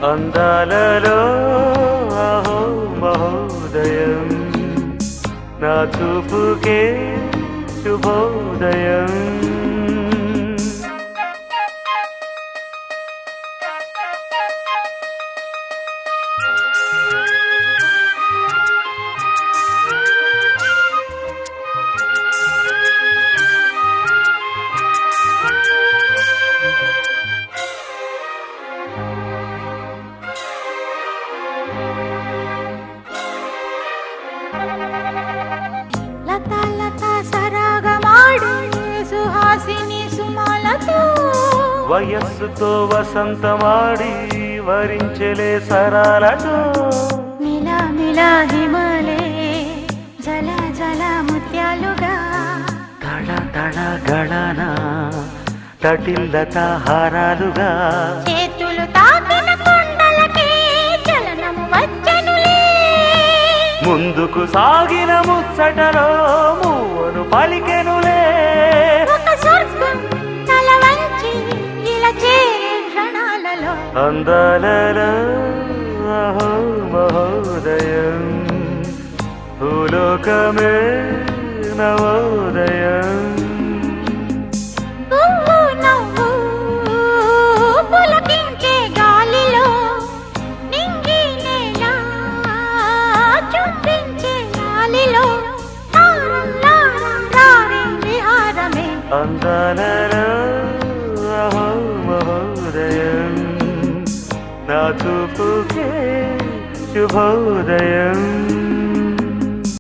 అందాలలో అహో మహోదయం నా చూపుకే శుభోదయం లతా లతా సరాగమాడి సుహాసిని సుమాలతో వయస్సుతో వసంతమాడి వరించెలే సరాలతో మిలా మిలా హిమలే జల జల ముత్యాలుగా తళ తళ గళన తటిల్లత హారాలుగా చేతులు తాకిన కొండలకే చలనము వచ్చనులే ముందుకు సాగిన ముచ్చటలో మూవను పలికెనులే ఒక స్వర్గం తల వంచి ఇలా చేరే క్షణాలలో అందాలలో అహో మహోదయం భూలోకమే నవోదయం పువ్వు నవ్వు పులకించే గాలిలో నింగి నేల చుంబించే గాలిలో తారం లారం రారే విహారమే అందాలలో అహో మహోదయం నా చూపుకే శుభోదయం